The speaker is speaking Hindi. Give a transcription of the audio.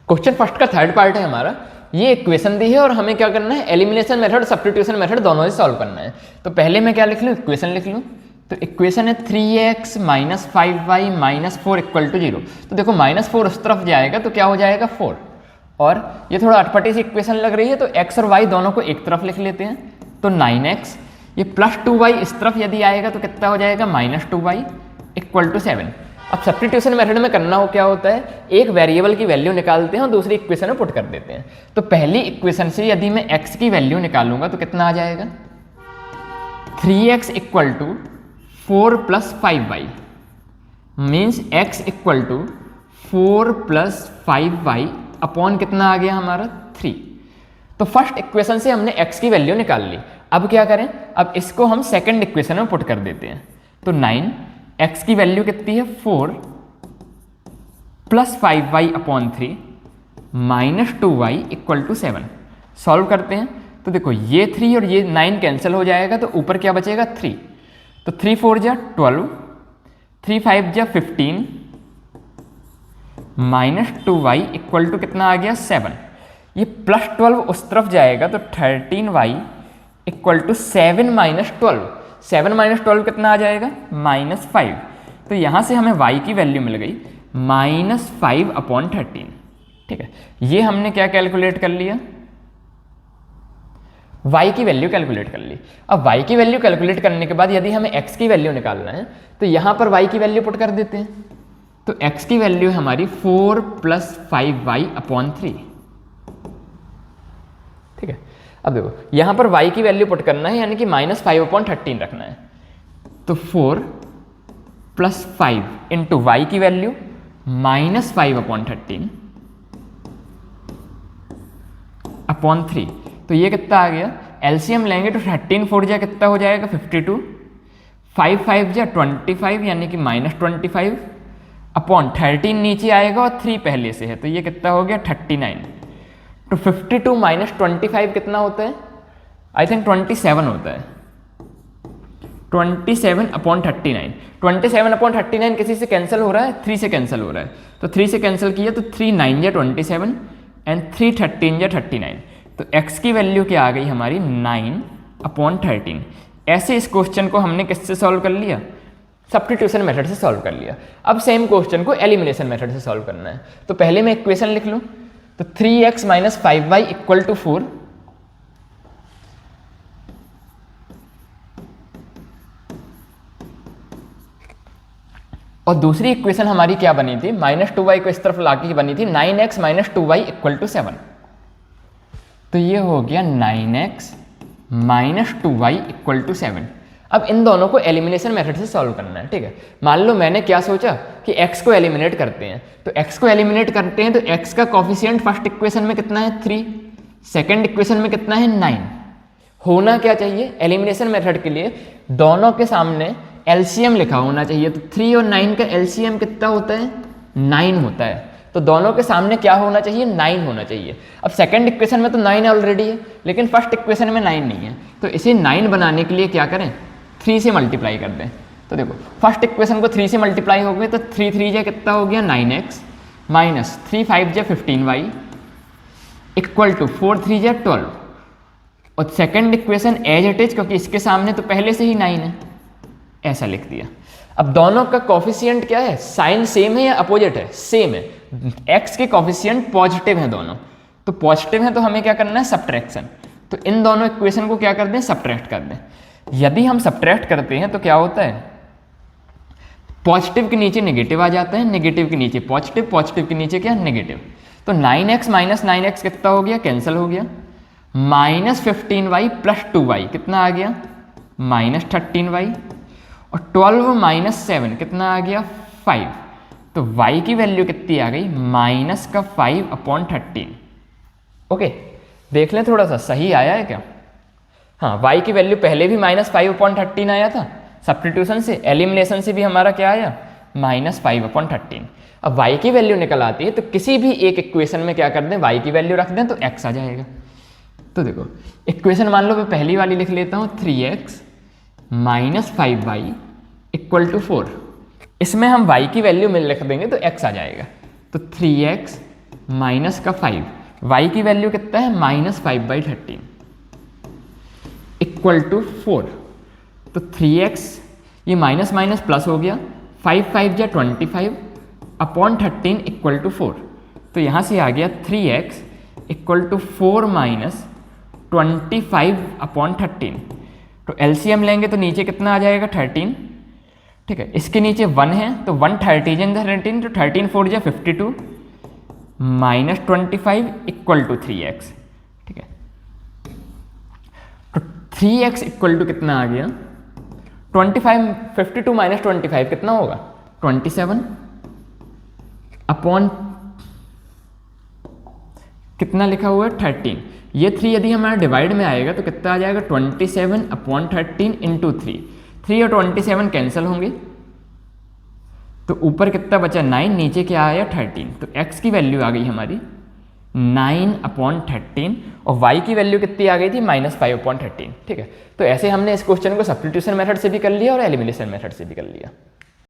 क्वेश्चन फर्स्ट का थर्ड पार्ट है हमारा। ये इक्वेशन दी है और हमें क्या करना है, एलिमिनेशन मेथड सब्स्टिट्यूशन मेथड दोनों से सॉल्व करना है। तो पहले मैं क्या लिख लूँ, इक्वेशन लिख लूँ। तो इक्वेशन है 3x minus 5y minus 4 equal to 0। तो देखो -4 उस तरफ जाएगा तो क्या हो जाएगा 4, और ये थोड़ा अटपटी सी इक्वेशन लग रही है तो x और y दोनों को एक तरफ लिख लेते हैं। तो 9x, ये प्लस 2y इस तरफ यदि आएगा तो कितना हो जाएगा -2y इक्वल टू 7। अब सब्स्टिट्यूशन मेथड में करना हो क्या होता है, एक वेरिएबल की वैल्यू निकालते हैं और दूसरी इक्वेशन में पुट कर देते हैं। तो पहली इक्वेशन से यदि मैं x की वैल्यू निकालूंगा तो कितना आ जाएगा, 3x equal to 4 plus 5y means x equal to 4 plus 5y upon कितना आ गया हमारा 3। तो फर्स्ट इक्वेशन से हमने x की वैल्यू निकाल ली। अब क्या करें, अब इसको हम सेकंड इक्वेशन में पुट कर देते हैं। तो 9, x की वैल्यू कितनी है 4 plus 5y upon 3 minus 2y equal to 7। Solve करते हैं तो देखो ये 3 और ये 9 कैंसिल हो जाएगा तो ऊपर क्या बचेगा 3। तो 3 4 जा 12, 3 5 जा 15 माइनस 2y इक्वल टू कितना आ गया 7। ये प्लस 12 उस तरफ जाएगा तो 13y equal to 7 minus 12। 7 minus 12 कितना आ जाएगा -5। तो यहाँ से हमें y की वैल्यू मिल गई -5 अपॉन 13। ठीक है, ये हमने क्या कैलकुलेट कर लिया, y की वैल्यू कैलकुलेट कर ली। अब y की वैल्यू कैलकुलेट करने के बाद यदि हमें x की वैल्यू निकालना है तो यहाँ पर y की वैल्यू पुट कर देते हैं। तो x की वैल्यू है हमारी 4 प्लस 5y अपॉन 3। ठीक है, अब देखो यहाँ पर y की वैल्यू पुट करना है यानी कि -5 अपॉन 13 रखना है। तो 4 प्लस 5 इंटू वाई की वैल्यू -5 अपॉन 13 अपॉन 3। तो ये कितना आ गया, एलसीएम लेंगे तो 13 4 जा कितना हो जाएगा 52, 5 5 जा 25 यानी कि -25 अपॉन 13 नीचे आएगा और 3 पहले से है तो ये कितना हो गया 39। तो 52 माइनस 25 कितना होता है, आई थिंक 27 होता है। 27 अपॉन 39, 27 अपॉन 39 किसी से कैंसिल हो रहा है, 3 से कैंसिल हो रहा है। तो 3 से कैंसिल किया तो 3 9 या 27 एंड 3 13 या 39। तो x की वैल्यू क्या आ गई हमारी 9 अपॉन 13। ऐसे इस क्वेश्चन को हमने किससे सॉल्व कर लिया, सब्स्टिट्यूशन मेथड से सॉल्व कर लिया। अब सेम क्वेश्चन को एलिमिनेशन मेथड से सॉल्व करना है। तो पहले मैं इक्वेशन लिख लूँ, तो 3x minus 5y equal to 4। और दूसरी इक्वेशन हमारी क्या बनी थी, -2y को इस तरफ लाके बनी थी 9x minus 2y equal to 7। तो ये हो गया 9x minus 2y equal to 7। अब इन दोनों को एलिमिनेशन मेथड से सॉल्व करना है। ठीक है, मान लो मैंने क्या सोचा कि x को एलिमिनेट करते हैं। तो x को एलिमिनेट करते हैं तो x का कॉफिशिएंट फर्स्ट इक्वेशन में कितना है 3, सेकंड इक्वेशन में कितना है 9। होना क्या चाहिए, एलिमिनेशन मेथड के लिए दोनों के सामने एलसीएम लिखा होना चाहिए। तो 3 और 9 का एलसीएम कितना होता है 9 होता है। तो दोनों के सामने क्या होना चाहिए 9 होना चाहिए। अब सेकंड इक्वेशन में तो 9 ऑलरेडी है लेकिन फर्स्ट इक्वेशन में 9 नहीं है। तो इसे 9 बनाने के लिए क्या करें, 3 से मल्टीप्लाई कर दें। तो देखो फर्स्ट इक्वेशन को 3 से मल्टीप्लाई हो गए तो 3 3 जा कितना हो गया 9x माइनस 3 5 जा 15y इक्वल टू 4 3 जा 12। और second equation as it is क्योंकि इसके सामने तो पहले से ही 9 है, ऐसा लिख दिया। अब दोनों का कॉफिशिएंट क्या है, साइन सेम है या अपोजिट है, सेम है। x के कॉफिशिएंट पॉजिटिव है दोनों, तो पॉजिटिव है तो हमें क्या करना है सब्ट्रैक्शन। तो इन दोनों इक्वेशन को क्या कर दें सब्ट्रैक्ट कर दें। यदि हम सब्ट्रैक्ट करते हैं तो क्या होता है, पॉजिटिव के नीचे नेगेटिव आ जाता है, नेगेटिव के नीचे पॉजिटिव, पॉजिटिव के नीचे क्या नेगेटिव। तो 9x माइनस 9x कितना हो गया, कैंसिल हो गया, माइनस 15y प्लस 2y कितना आ गया माइनस 13y और 12 माइनस 7 कितना आ गया 5। तो y की वैल्यू कितनी आ गई माइनस का 5 अपॉन 13। ओके, देख लें थोड़ा सा सही आया है क्या। हाँ, y की वैल्यू पहले भी -5 अपॉन 13 आया था सब्स्टिट्यूशन से, एलिमिनेशन से भी हमारा क्या आया -5 अपॉन 13। अब y की वैल्यू निकल आती है तो किसी भी एक इक्वेशन में क्या कर दें y की वैल्यू रख दें तो x आ जाएगा। तो देखो इक्वेशन मान लो मैं पहली वाली लिख लेता हूँ 3x minus 5y equal to 4। इसमें हम y की वैल्यू में लिख देंगे तो x आ जाएगा। तो 3x माइनस का 5, y की वैल्यू कितना है -5/13 इक्वल टू 4। तो 3x ये माइनस माइनस प्लस हो गया, 5 या 25 अपॉन 13 इक्वल टू 4। तो यहाँ से आ गया 3x equal to 4 minus 25 upon 13। तो एलसीएम लेंगे तो नीचे कितना आ जाएगा 13, ठीक है। इसके नीचे 1 है तो 1 13 तो 13 4 जा 52 माइनस 25 इक्वल टू 3x, ठीक है। तो 3x इक्वल टू कितना आ गया 25, 52 माइनस 25 कितना होगा 27 अपॉन कितना लिखा हुआ है 13। ये 3 यदि हमारा डिवाइड में आएगा तो कितना आ जाएगा 27 अपॉन 13 इंटू 3 और 27 कैंसिल होंगे तो ऊपर कितना बचा 9, नीचे क्या आया 13। तो x की वैल्यू आ गई हमारी 9 अपॉन 13 और y की वैल्यू कितनी आ गई थी -5 अपॉन 13, ठीक है। तो ऐसे हमने इस क्वेश्चन को सब्स्टिट्यूशन मेथड से भी कर लिया और एलिमिनेशन मेथड से भी कर लिया।